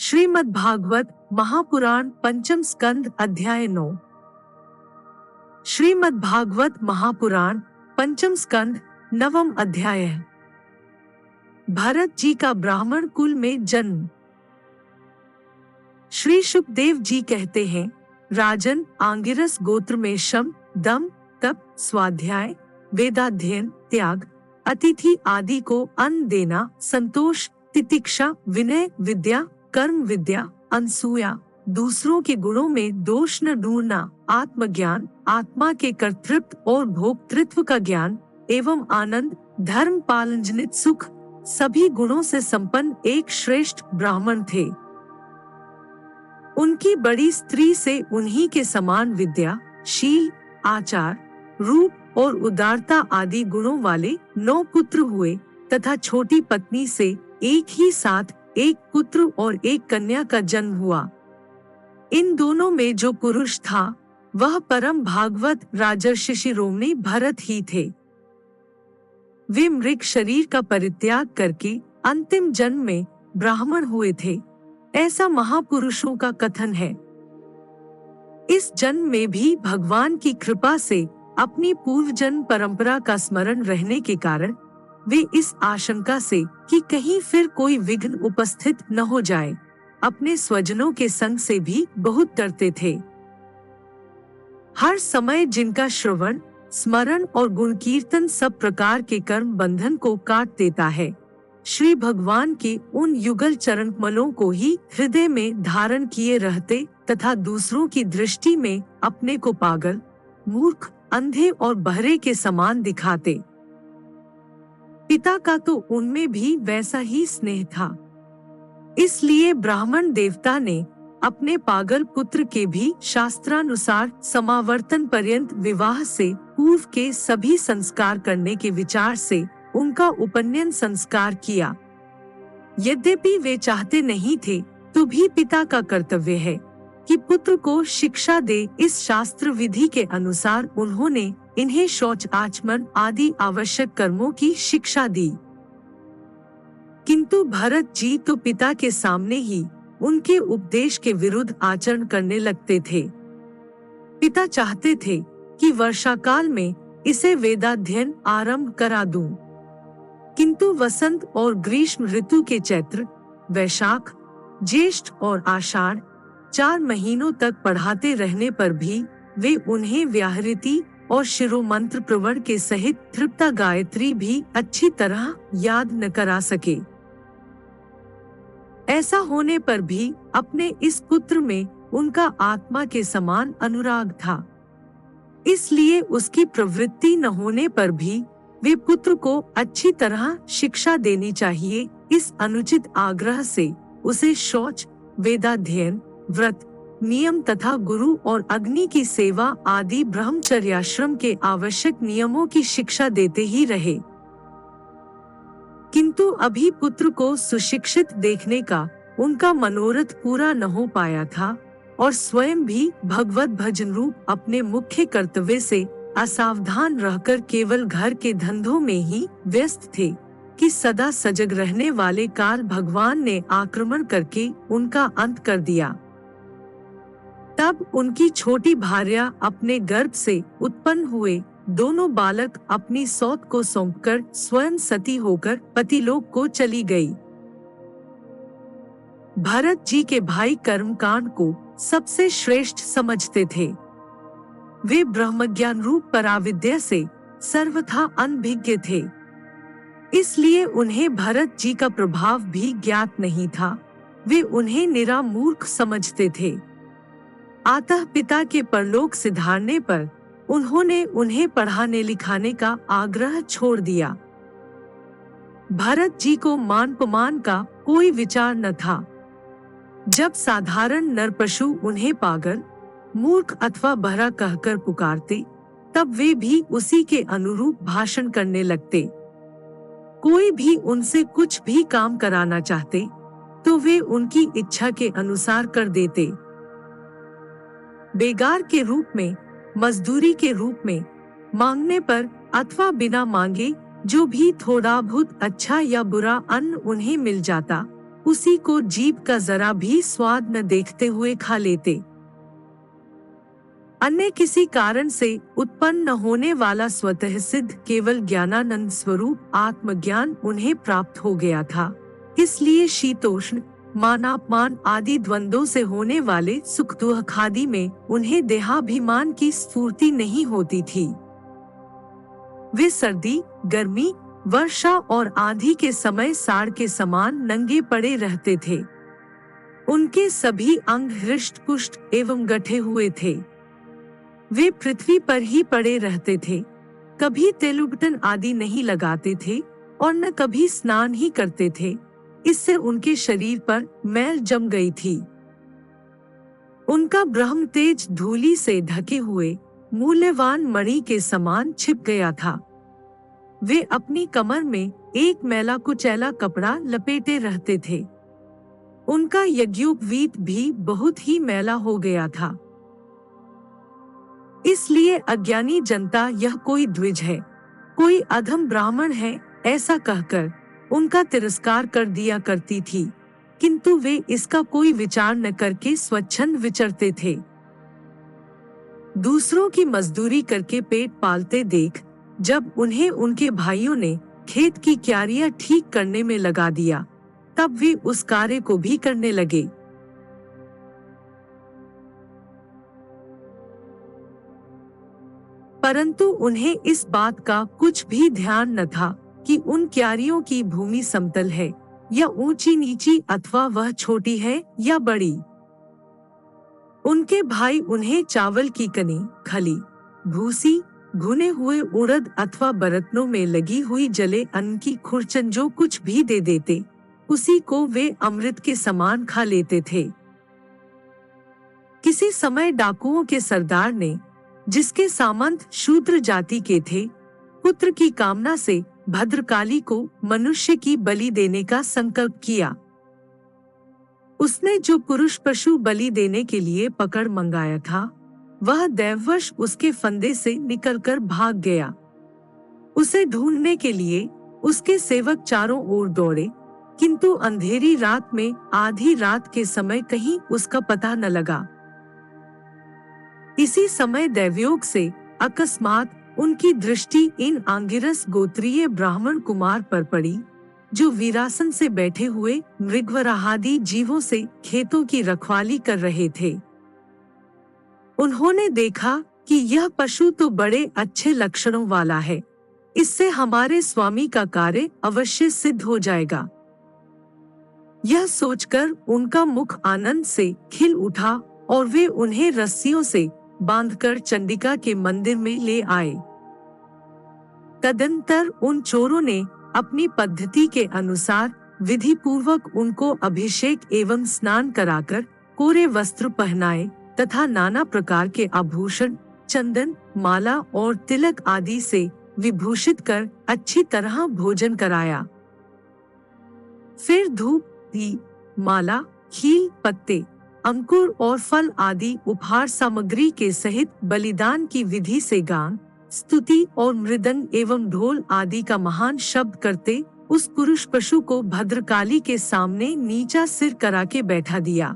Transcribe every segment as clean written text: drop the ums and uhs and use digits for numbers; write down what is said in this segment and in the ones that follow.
श्रीमद् भागवत महापुराण पंचम स्कंद अध्याय 9। श्रीमद् भागवत महापुराण पंचम स्कंद नवम अध्याय। भरत जी का ब्राह्मण कुल में जन्म। श्री शुकदेव जी कहते हैं, राजन, आंगिरस गोत्र में शम, दम, तप, स्वाध्याय, वेदाध्ययन, त्याग, अतिथि आदि को अन्न देना, संतोष, तितिक्षा, विनय, विद्या, कर्म विद्या, अनसूया, दूसरों के गुणों में दोष न ढूंढना, आत्मज्ञान, आत्मा के कर्तृत्व और भोक्तृत्व का ज्ञान एवं आनंद, धर्म पालन जनित सुख, सभी गुणों से संपन्न एक श्रेष्ठ ब्राह्मण थे। उनकी बड़ी स्त्री से उन्हीं के समान विद्या, शील, आचार, रूप और उदारता आदि गुणों वाले 9 पुत्र हुए तथा छोटी पत्नी से एक ही साथ एक पुत्र और एक कन्या का जन्म हुआ। इन दोनों में जो पुरुष था वह परम भागवत राजर्षि शिरोमणि भरत ही थे। वे मृग शरीर का परित्याग करके अंतिम जन्म में ब्राह्मण हुए थे, ऐसा महापुरुषों का कथन है। इस जन्म में भी भगवान की कृपा से अपनी पूर्व जन्म परंपरा का स्मरण रहने के कारण वे इस आशंका से कि कहीं फिर कोई विघ्न उपस्थित न हो जाए, अपने स्वजनों के संग से भी बहुत डरते थे। हर समय जिनका श्रवण, स्मरण और गुण कीर्तन सब प्रकार के कर्म बंधन को काट देता है, श्री भगवान के उन युगल चरण कमलों को ही हृदय में धारण किए रहते तथा दूसरों की दृष्टि में अपने को पागल, मूर्ख, अंधे और बहरे के समान दिखाते। पिता का तो उनमें भी वैसा ही स्नेह था। इसलिए ब्राह्मण देवता ने अपने पागल पुत्र के भी शास्त्रानुसार समावर्तन पर्यंत विवाह से पूर्व के सभी संस्कार करने के विचार से उनका उपनयन संस्कार किया। यद्यपि वे चाहते नहीं थे तो भी पिता का कर्तव्य है कि पुत्र को शिक्षा दे। इस शास्त्र विधि के अनुसार उन्होंने इन्हें शौच, आचमन आदि आवश्यक कर्मों की शिक्षा दी। किंतु भरत जी तो पिता के सामने ही उनके उपदेश के विरुद्ध आचरण करने लगते थे। पिता चाहते थे कि वर्षा काल में इसे वेदाध्ययन आरंभ करा दूं, किंतु वसंत और ग्रीष्म ऋतु के चैत्र, वैशाख, ज्येष्ठ और आषाढ़ 4 महीनों तक पढ़ाते रहने पर भी वे उन्हें व्याहृति और शिरोमंत्र प्रवण के सहित तृप्ता गायत्री भी अच्छी तरह याद न करा सके। ऐसा होने पर भी अपने इस पुत्र में उनका आत्मा के समान अनुराग था। इसलिए उसकी प्रवृत्ति न होने पर भी वे पुत्र को अच्छी तरह शिक्षा देनी चाहिए, इस अनुचित आग्रह से उसे शौच, वेदाध्ययन, व्रत, नियम तथा गुरु और अग्नि की सेवा आदि ब्रह्मचर्याश्रम के आवश्यक नियमों की शिक्षा देते ही रहे। किंतु अभी पुत्र को सुशिक्षित देखने का उनका मनोरथ पूरा न हो पाया था और स्वयं भी भगवत भजन रूप अपने मुख्य कर्तव्य से असावधान रहकर केवल घर के धंधों में ही व्यस्त थे कि सदा सजग रहने वाले काल भगवान ने आक्रमण करके उनका अंत कर दिया। तब उनकी छोटी भार्या अपने गर्भ से उत्पन्न हुए दोनों बालक अपनी सौत को सौंपकर स्वयं सती होकर पतिलोक को चली गई। भरत जी के भाई कर्मकांड को सबसे श्रेष्ठ समझते थे। वे ब्रह्मज्ञान रूप पराविद्या से सर्वथा अनभिज्ञ थे। इसलिए उन्हें भरत जी का प्रभाव भी ज्ञात नहीं था। वे उन्हें निरा मूर्ख समझते थे। अतः पिता के परलोक सिधारने पर उन्होंने उन्हें पढ़ाने लिखाने का आग्रह छोड़ दिया। भरत जी को मान-पमान का कोई विचार न था। जब साधारण नर पशु उन्हें पागल, मूर्ख अथवा बहरा कहकर पुकारते, तब वे भी उसी के अनुरूप भाषण करने लगते। कोई भी उनसे कुछ भी काम कराना चाहते तो वे उनकी इच्छा के अनुसार कर देते। बेगार के रूप में, मजदूरी के रूप में, मांगने पर अथवा बिना मांगे जो भी थोड़ा बहुत अच्छा या बुरा अन्न उन्हें मिल जाता, उसी को जीभ का जरा भी स्वाद न देखते हुए खा लेते। अन्य किसी कारण से उत्पन्न न होने वाला स्वतः सिद्ध केवल ज्ञानानंद स्वरूप आत्मज्ञान उन्हें प्राप्त हो गया था। इसलिए शीतोष्ण, मानापमान आदि द्वंद्वों से होने वाले सुख दुख आदि में उन्हें देहाभिमान की स्फूर्ति नहीं होती थी। वे सर्दी, गर्मी, वर्षा और आंधी के समय साड़ के समान नंगे पड़े रहते थे। उनके सभी अंग हृष्ट पुष्ट एवं गठे हुए थे। वे पृथ्वी पर ही पड़े रहते थे, कभी तेलुबटन आदि नहीं लगाते थे और न कभी स्नान ही करते थे। इससे उनके शरीर पर मैल जम गई थी। उनका ब्रह्म तेज धूली से ढके हुए मूल्यवान मणि के समान छिप गया था। वे अपनी कमर में एक मैला कुचैला कपड़ा लपेटे रहते थे। उनका यज्ञोपवीत भी बहुत ही मैला हो गया था। इसलिए अज्ञानी जनता यह कोई द्विज है, कोई अधम ब्राह्मण है, ऐसा कहकर उनका तिरस्कार कर दिया करती थी, किंतु वे इसका कोई विचार न करके स्वच्छंद विचरते थे। दूसरों की मजदूरी करके पेट पालते देख जब उन्हें उनके भाइयों ने खेत की क्यारियां ठीक करने में लगा दिया, तब वे उस कार्य को भी करने लगे। परंतु उन्हें इस बात का कुछ भी ध्यान न था कि उन क्यारियों की भूमि समतल है या ऊंची नीची अथवा वह छोटी है या बड़ी। उनके भाई उन्हें चावल की कनी, खली, भूसी, भुने हुए उड़द अथवा बर्तनों में लगी हुई जले अन्न की खुरचन जो कुछ भी दे देते, उसी को वे अमृत के समान खा लेते थे। किसी समय डाकुओं के सरदार ने, जिसके सामंत शूद्र जाति के थे, पुत्र की कामना से भद्रकाली को मनुष्य की बलि देने का संकल्प किया। उसने जो पुरुष पशु बलि देने के लिए पकड़ मंगाया था, वह दैववश उसके फंदे से निकलकर भाग गया। उसे ढूंढने के लिए उसके सेवक चारों ओर दौड़े, किंतु अंधेरी रात में आधी रात के समय कहीं उसका पता न लगा। इसी समय दैवयोग से अकस्मात उनकी दृष्टि इन आंगिरस गोत्रीय ब्राह्मण कुमार पर पड़ी, जो वीरासन से बैठे हुए मृगवराहादि जीवों से खेतों की रखवाली कर रहे थे। उन्होंने देखा कि यह पशु तो बड़े अच्छे लक्षणों वाला है, इससे हमारे स्वामी का कार्य अवश्य सिद्ध हो जाएगा। यह सोचकर उनका मुख आनंद से खिल उठा और वे उन्हें रस्सियों से बांधकर चंडिका के मंदिर में ले आए। तदंतर उन चोरों ने अपनी पद्धति के अनुसार विधि पूर्वक उनको अभिषेक एवं स्नान कराकर कोरे वस्त्र पहनाए तथा नाना प्रकार के आभूषण, चंदन, माला और तिलक आदि से विभूषित कर अच्छी तरह भोजन कराया। फिर धूप, दीप, माला, खील, पत्ते, अंकुर और फल आदि उपहार सामग्री के सहित बलिदान की विधि से गान, स्तुति और मृदंग एवं ढोल आदि का महान शब्द करते उस पुरुष पशु को भद्रकाली के सामने नीचा सिर करा के बैठा दिया।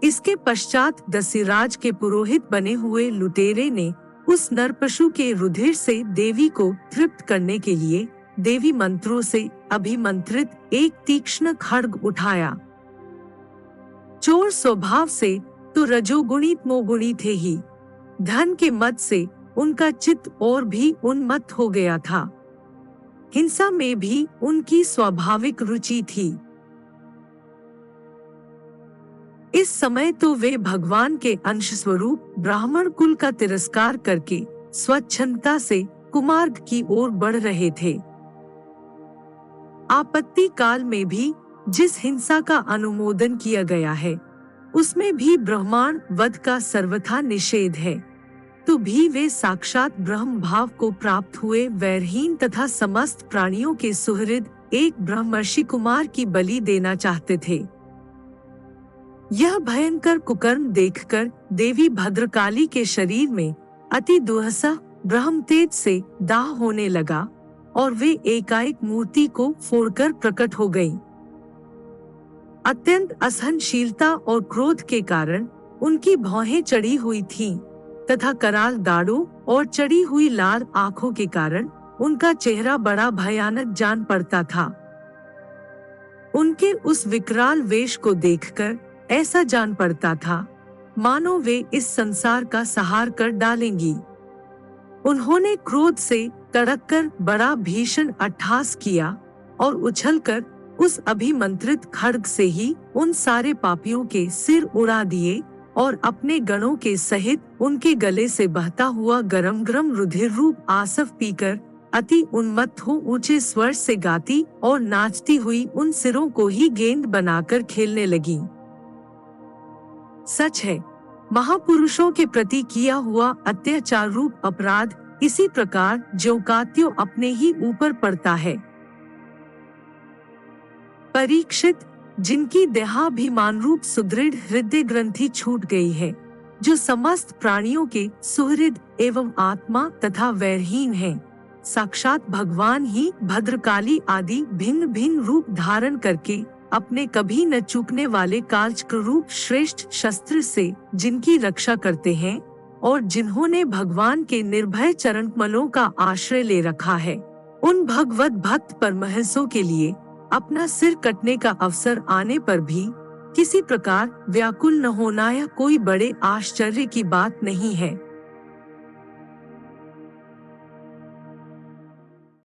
इसके पश्चात दस्युराज के पुरोहित बने हुए लुटेरे ने उस नर पशु के रुधिर से देवी को तृप्त करने के लिए देवी मंत्रों से अभिमंत्रित एक तीक्ष्ण खड्ग उठाया। चोर स्वभाव से तो रजोगुणी मोगुणी थे ही, धन के मद से उनका चित्त और भी उन्मत्त हो गया था। हिंसा में भी उनकी स्वाभाविक रुचि थी। इस समय तो वे भगवान के अंश स्वरूप ब्राह्मण कुल का तिरस्कार करके स्वच्छंदता से कुमार्ग की ओर बढ़ रहे थे। आपत्ति काल में भी जिस हिंसा का अनुमोदन किया गया है, उसमें भी ब्रह्मांड वध का सर्वथा निषेध है, तो भी वे साक्षात ब्रह्म भाव को प्राप्त हुए वैरहीन तथा समस्त प्राणियों के सुहृद एक ब्रह्मर्षि कुमार की बलि देना चाहते थे। यह भयंकर कुकर्म देखकर देवी भद्रकाली के शरीर में अति दुहसा ब्रह्म तेज से दाह होने लगा और वे एकाएक मूर्ति को फोड़कर प्रकट हो गईं। अत्यंत असहनशीलता और क्रोध के कारण उनकी भौहें चढ़ी हुई थीं, तथा कराल दाढ़ों और चढ़ी हुई लाल आंखों के कारण उनका चेहरा बड़ा भयानक जान पड़ता था। उनके उस विकराल वेश को देखकर ऐसा जान पड़ता था मानो वे इस संसार का संहार कर डालेंगी। उन्होंने क्रोध से तड़ककर बड़ा भीषण अट्टहास किया और उछलकर उस अभिमंत्रित खड्ग से ही उन सारे पापियों के सिर उड़ा दिए और अपने गणों के सहित उनके गले से बहता हुआ गरम गरम रुधिर रूप आसव पीकर अति उन्मत्त हो ऊंचे स्वर से गाती और नाचती हुई उन सिरों को ही गेंद बनाकर खेलने लगी। सच है, महापुरुषों के प्रति किया हुआ अत्याचार रूप अपराध इसी प्रकार ज्यों का त्यों अपने ही ऊपर पड़ता है। परीक्षित, जिनकी देहाभिमान रूप सुदृढ़ हृदय ग्रंथि छूट गई है, जो समस्त प्राणियों के सुहृद एवं आत्मा तथा वैरहीन हैं, साक्षात भगवान ही भद्रकाली आदि भिन्न भिन्न रूप धारण करके अपने कभी न चूकने वाले कालचक्र रूप श्रेष्ठ शस्त्र से जिनकी रक्षा करते हैं और जिन्होंने भगवान के निर्भय चरण कमलों का आश्रय ले रखा है, उन भगवत भक्त परमहंसों के लिए अपना सिर कटने का अवसर आने पर भी किसी प्रकार व्याकुल न होना यह कोई बड़े आश्चर्य की बात नहीं है।